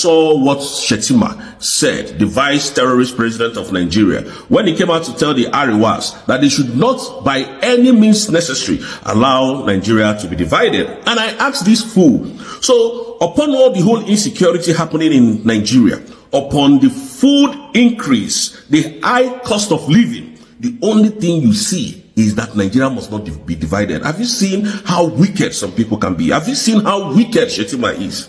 saw what Shettima said, the vice terrorist president of Nigeria, when he came out to tell the Ariwas that they should not, by any means necessary, allow Nigeria to be divided. And I asked this fool, so upon all the whole insecurity happening in Nigeria, upon the food increase, the high cost of living, the only thing you see is that Nigeria must not be divided. Have you seen how wicked some people can be? Have you seen how wicked Shettima is?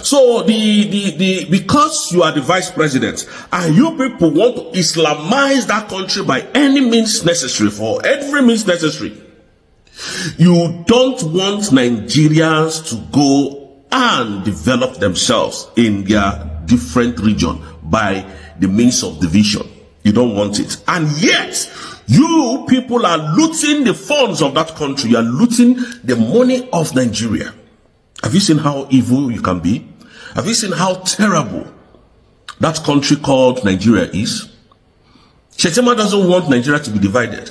So because you are the vice president and you people want to Islamize that country by any means necessary, for every means necessary, you don't want Nigerians to go and develop themselves in their different region by the means of division. You don't want it. And yet, you people are looting the funds of that country. You are looting the money of Nigeria. Have you seen how evil you can be? Have you seen how terrible that country called Nigeria is? Shettima doesn't want Nigeria to be divided,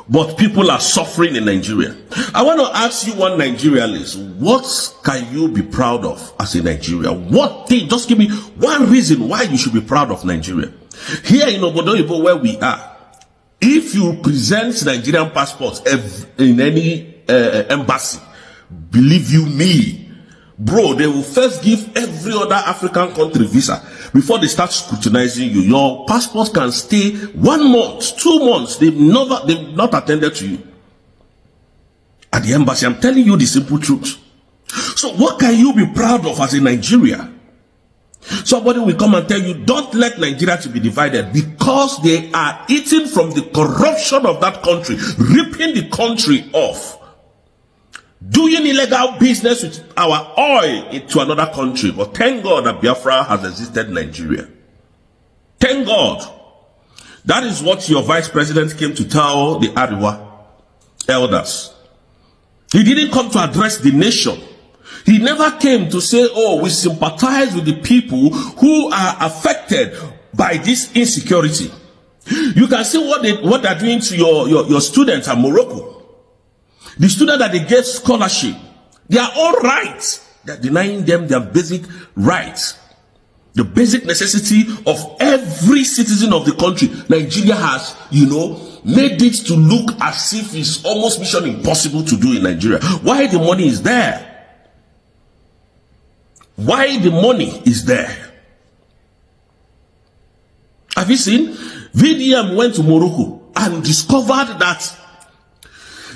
but people are suffering in Nigeria. I want to ask you, one Nigerianist, what can you be proud of as a Nigerian? What thing? Just give me one reason why you should be proud of Nigeria. Here in Obodoyibo, where we are, if you present Nigerian passports in any embassy, believe you me, bro, they will first give every other African country visa before they start scrutinizing you. Your passport can stay 1 month, 2 months. They've not attended to you at the embassy. I'm telling you the simple truth. So what can you be proud of as a Nigerian? Somebody will come and tell you, don't let Nigeria to be divided, because they are eating from the corruption of that country, ripping the country off, doing illegal business with our oil into another country. But thank God that Biafra has existed in Nigeria. Thank God. That is what your vice president came to tell the Ariwa elders. He didn't come to address the nation. He never came to say, oh, we sympathize with the people who are affected by this insecurity. You can see what they're doing to your students at Morocco. The students that they get scholarship, they are all right. They're denying them their basic rights. The basic necessity of every citizen of the country. Nigeria has, made it to look as if it's almost mission impossible to do in Nigeria. Why the money is there? Why the money is there? Have you seen? VDM went to Morocco and discovered that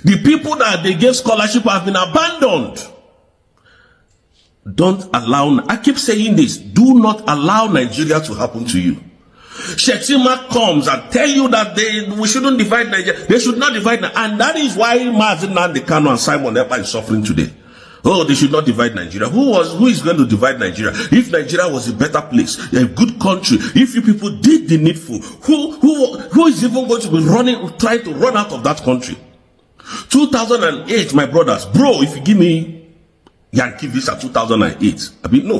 the people that they gave scholarship have been abandoned. Don't allow, I keep saying this, do not allow Nigeria to happen to you. Shettima comes and tell you that we shouldn't divide Nigeria. They should not divide, and that is why Mazi Nnamdi Kanu and Simon Ekpa is suffering today. Oh, they should not divide Nigeria. Who is going to divide Nigeria? If Nigeria was a better place, a good country, if you people did the needful, who is even going to be trying to run out of that country? 2008, my brothers, bro, if you give me Yankee visa 2008, I mean, no,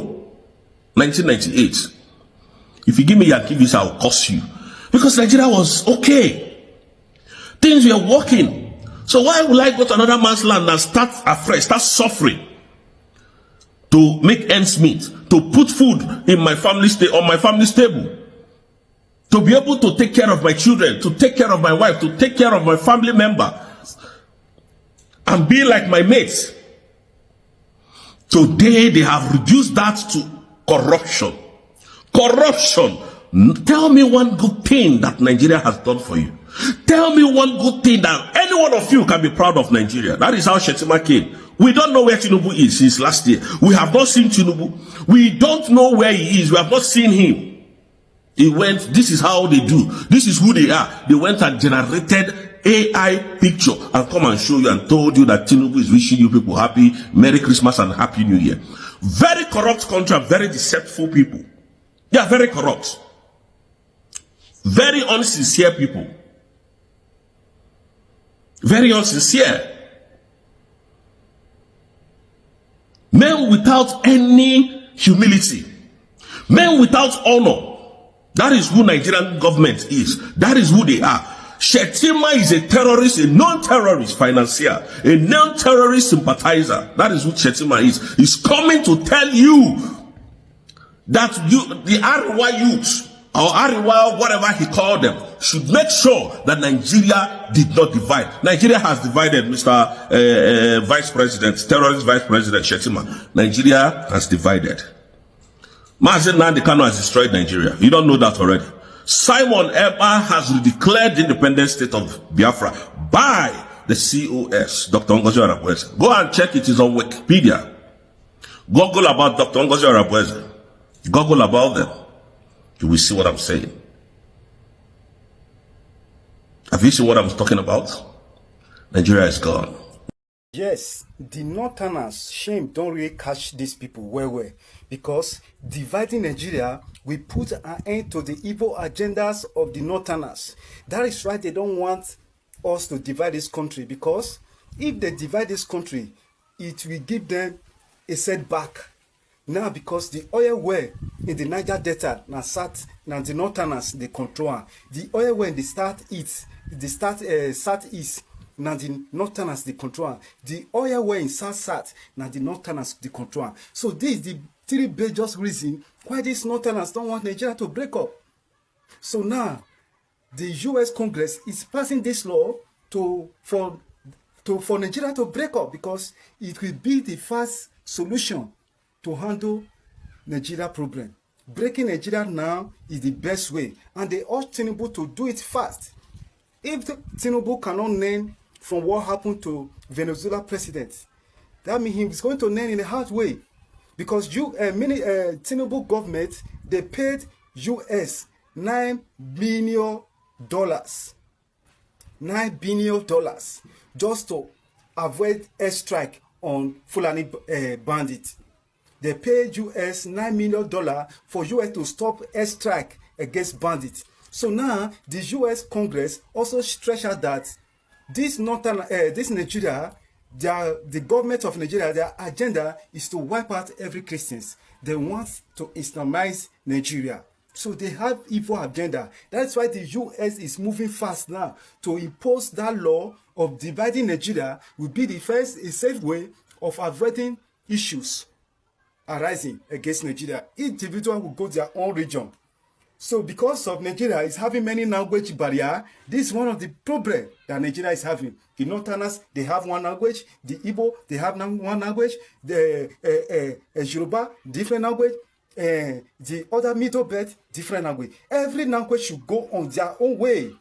1998. If you give me Yankee visa, I'll curse you. Because Nigeria was okay. Things were working. So why would I go to another man's land and start afresh, start suffering to make ends meet, to put food in my family on my family's table, to be able to take care of my children, to take care of my wife, to take care of my family member, and be like my mates? Today they have reduced that to corruption. Corruption. Tell me one good thing that Nigeria has done for you. Tell me one good thing that any one of you can be proud of Nigeria. That is how Shettima came. We don't know where Tinubu is since last year. We have not seen Tinubu. We don't know where he is. We have not seen him. He went, this is how they do. This is who they are. They went and generated AI picture and come and show you and told you that Tinubu is wishing you people happy Merry Christmas and Happy New Year. Very corrupt country, very deceitful people. They are very corrupt. Very unsincere people. Very unsincere. Men without any humility. Men without honor. That is who Nigerian government is. That is who they are. Shettima is a terrorist, a non-terrorist financier, a non-terrorist sympathizer. That is who Shettima is. He's coming to tell you that the Ariwa youth, or Ariwa, whatever he called them, should make sure that Nigeria did not divide. Nigeria has divided, Mr. Vice President, terrorist Vice President Shettima. Nigeria has divided. Mazen Nnamdi Kanu has destroyed Nigeria. You don't know that already. Simon Ekpa has declared the independent state of Biafra by the COS, Dr. Ngozi Arabweze. Go and check it is on Wikipedia. Google about Dr. Ngozi Arabweze. Google about them. You will see what I'm saying. Have you seen what I'm talking about? Nigeria is gone. Yes, the Northerners, shame don't really catch these people well, because dividing Nigeria will put an end to the evil agendas of the Northerners. That is why they don't want us to divide this country, because if they divide this country, it will give them a setback. Now, because the oil well in the Niger Delta now the Northerners they control. The oil well in the southeast, now the Northerners they control. The oil well in south now the Northerners they control. So this is the three major reasons why these Northerners don't want Nigeria to break up. So now the U.S. Congress is passing this law for Nigeria to break up, because it will be the first solution to handle Nigeria problem. Breaking Nigeria now is the best way, and they urge Tinubu to do it fast. If Tinubu cannot learn from what happened to Venezuela president, that means he's going to learn in a hard way, because Tinubu government, they paid US $9 billion, $9 billion just to avoid airstrike on Fulani bandits. They paid US $9 million for US to stop airstrike against bandits. So now the US Congress also stretched out that this Nigeria, the government of Nigeria, their agenda is to wipe out every Christians. They want to Islamize Nigeria. So they have evil agenda. That's why the US is moving fast now to impose that law of dividing Nigeria. Will be the first a safe way of averting issues arising against Nigeria. Individual will go their own region. So because of Nigeria is having many language barrier, this is one of the problems that Nigeria is having. The Northerners, they have one language. The Igbo, they have one language. The Yoruba, different language. The other Middle Belt, different language. Every language should go on their own way.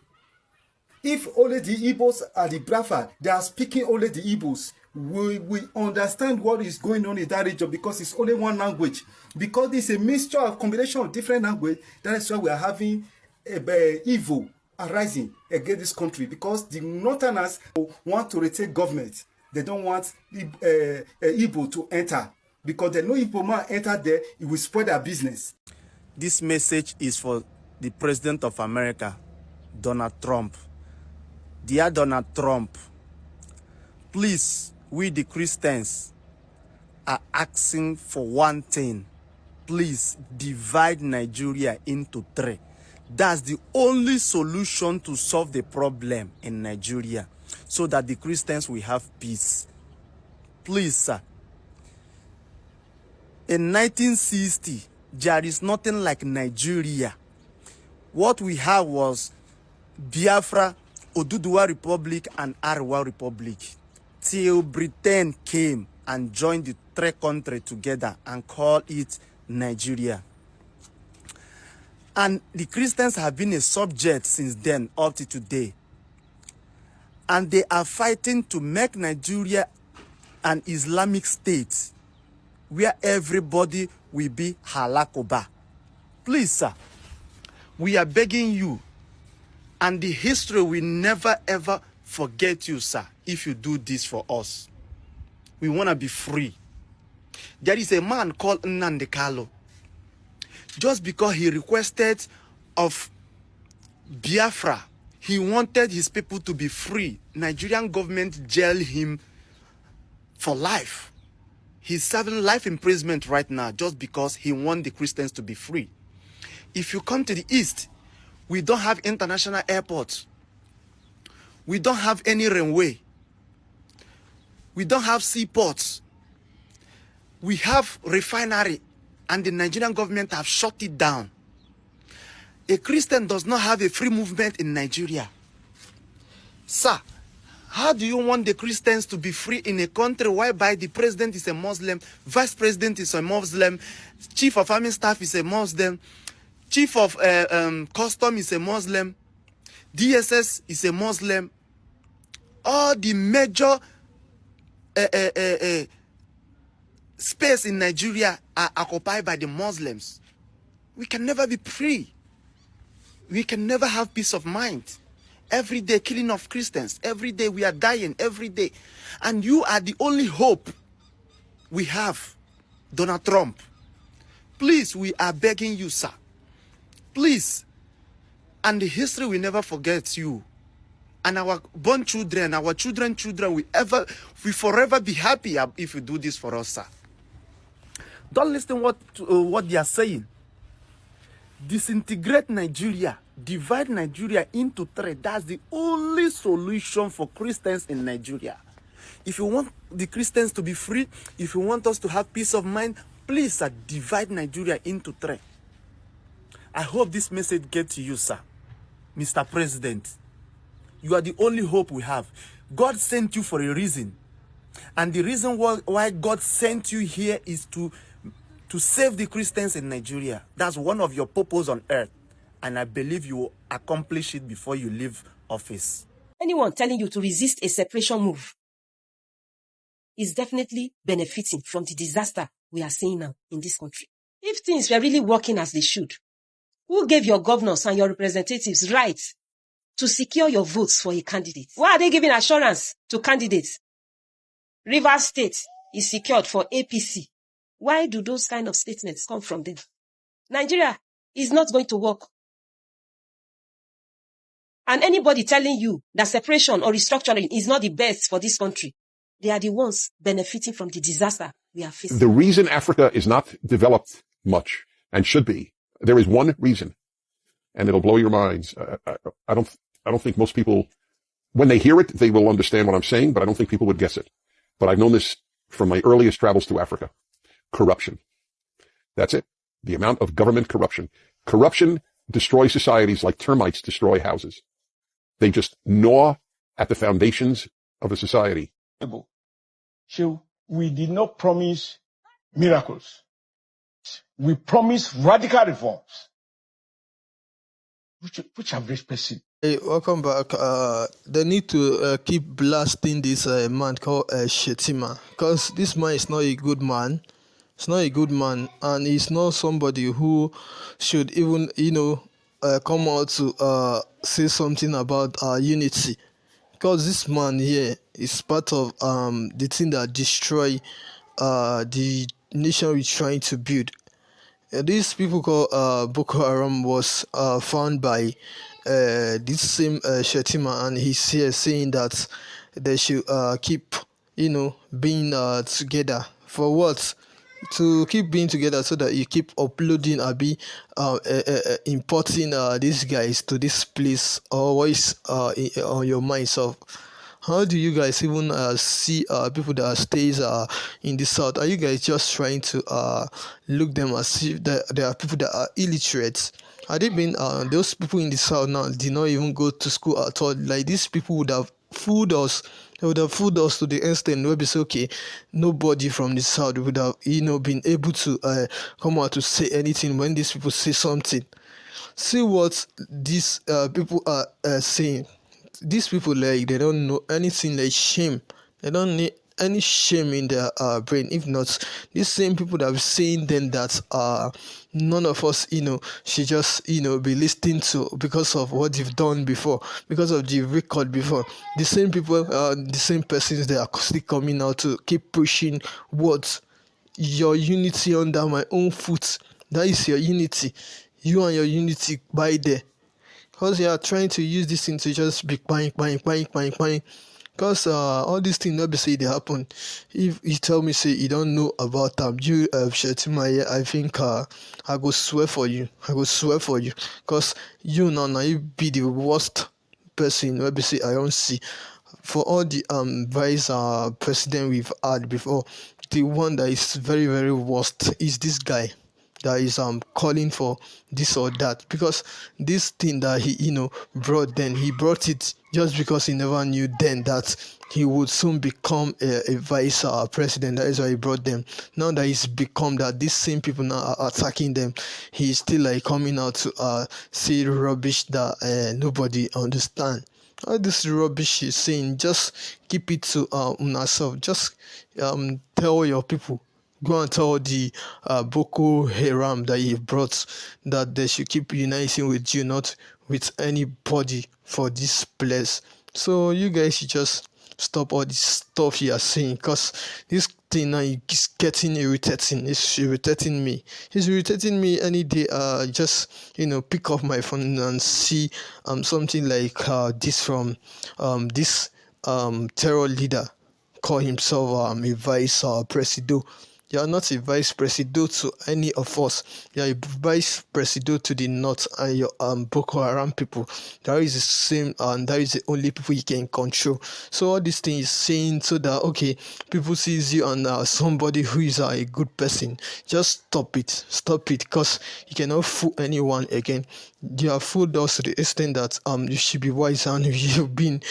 If only the Igbos are the Biafra, they are speaking only the Igbos, we understand what is going on in that region, because it's only one language. Because it's a mixture of combination of different language, that is why we are having evil arising against this country. Because the Northerners want to retain government. They don't want Igbo to enter. Because they know if man enter there, it will spoil their business. This message is for the President of America, Donald Trump. Dear Donald Trump, please, we the Christians are asking for one thing. Please divide Nigeria into three. That's the only solution to solve the problem in Nigeria, so that the Christians will have peace. Please, sir. In 1960, there is nothing like Nigeria. What we had was Biafra, Oduduwa Republic, and Ariwa Republic. Till Britain came and joined the three countries together and called it Nigeria. And the Christians have been a subject since then up to today. And they are fighting to make Nigeria an Islamic state where everybody will be halakoba. Please, sir, we are begging you, and the history will never ever forget you, sir, if you do this for us. We want to be free. There is a man called Nnamdi Kanu. Just because he requested of Biafra, he wanted his people to be free. Nigerian government jailed him for life. He's serving life imprisonment right now just because he wants the Christians to be free. If you come to the East, we don't have international airports. We don't have any railway. We don't have seaports. We have refinery and the Nigerian government have shut it down. A Christian does not have a free movement in Nigeria. Sir, how do you want the Christians to be free in a country whereby the president is a Muslim, vice president is a Muslim, chief of army staff is a Muslim, chief of custom is a Muslim, DSS is a Muslim? All the major space in Nigeria are occupied by the Muslims. We can never be free. We can never have peace of mind. Every day killing of Christians. Every day we are dying. Every day. And you are the only hope we have, Donald Trump. Please, we are begging you, sir. Please. And the history will never forget you. And our born children, our children will forever be happy if you do this for us, sir. Don't listen what they are saying. Disintegrate Nigeria, divide Nigeria into three. That's the only solution for Christians in Nigeria. If you want the Christians to be free, if you want us to have peace of mind, please, sir, divide Nigeria into three. I hope this message gets to you, sir. Mr. President, you are the only hope we have. God sent you for a reason. And the reason why God sent you here is to save the Christians in Nigeria. That's one of your purposes on earth. And I believe you will accomplish it before you leave office. Anyone telling you to resist a separation move is definitely benefiting from the disaster we are seeing now in this country. If things were really working as they should, who gave your governors and your representatives right to secure your votes for a candidate? Why are they giving assurance to candidates? Rivers State is secured for APC. Why do those kind of statements come from them? Nigeria is not going to work. And anybody telling you that separation or restructuring is not the best for this country, they are the ones benefiting from the disaster we are facing. The reason Africa is not developed much and should be, there is one reason, and it'll blow your minds. I don't think most people, when they hear it, they will understand what I'm saying, but I don't think people would guess it. But I've known this from my earliest travels to Africa. Corruption. That's it. The amount of government corruption. Corruption destroys societies like termites destroy houses. They just gnaw at the foundations of a society. So we did not promise miracles. We promised radical reforms, which have reached person. Hey, welcome back. They need to keep blasting this man called Shettima, because this man is not a good man. It's not a good man, and he's not somebody who should even, come out to say something about unity. Because this man here is part of the thing that destroy the nation we're trying to build. These people called Boko Haram was found by this same Shettima, and he's here saying that they should keep, being together. For what? To keep being together so that you keep uploading or be importing these guys to this place, or what is on your mind. So how do you guys even see people that stays in the south? Are you guys just trying to look them as if there are people that are illiterate? Had it been those people in the south now did not even go to school at all, like these people would have fooled us. They would have fooled us to the extent where we say, okay, nobody from the south would have, been able to come out to say anything when these people say something. See what these people are saying. These people, like, they don't know anything like shame. They don't need any shame in their brain. If not, these same people that are saying then that none of us, should just, be listening to because of what they've done before, because of the record before. The same people, the same persons that are still coming out to keep pushing what? Your unity under my own foot. That is your unity. You and your unity by there. Because you are trying to use this thing to just be bang. Because all these things not be say they happen. If you tell me say you don't know about you Shettima, I think I go swear for you. Because you now you be the worst person. Let me say I don't see. For all the vice president we've had before, the one that is very, very worst is this guy. that is calling for this or that, because this thing that he brought, then he brought it just because he never knew then that he would soon become a vice president. That is why he brought them. Now that he's become that, these same people now are attacking them, he's still like coming out to say rubbish that nobody understand. All this rubbish he's saying, just keep it to yourself. Just tell your people. Go and tell the Boko Haram that you brought that they should keep uniting with you, not with anybody for this place. So you guys should just stop all this stuff you are saying, because this thing now is getting irritating. It's irritating me. It's irritating me any day. Just pick up my phone and see something like this from this terror leader call himself a vice president. You are not a vice president to any of us. You are a vice president to the north and your Boko Haram people. That is the same, and that is the only people you can control. So all these things is saying so that okay, people sees you and somebody who is a good person. Just stop it, because you cannot fool anyone again. You have fooled us to the extent that you should be wise, and you've been,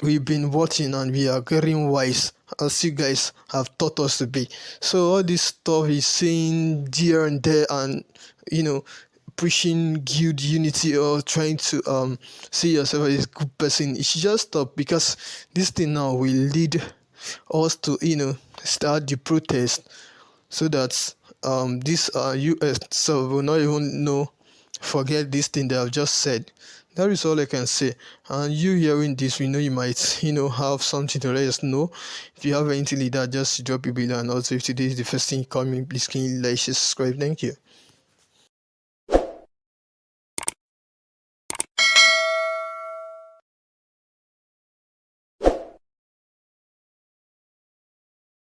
we've been watching and we are getting wise as you guys have taught us to be. So all this stuff is saying here and there and preaching guild unity or trying to see yourself as a good person, it should just stop, because this thing now will lead us to start the protest, so that this US so will not even forget this thing that I've just said. That is all I can say. And you hearing this, we know you might, have something to let us know. If you have anything like that, just drop a below. And also, if today is the first thing you call me, please can you like, share, subscribe. Thank you.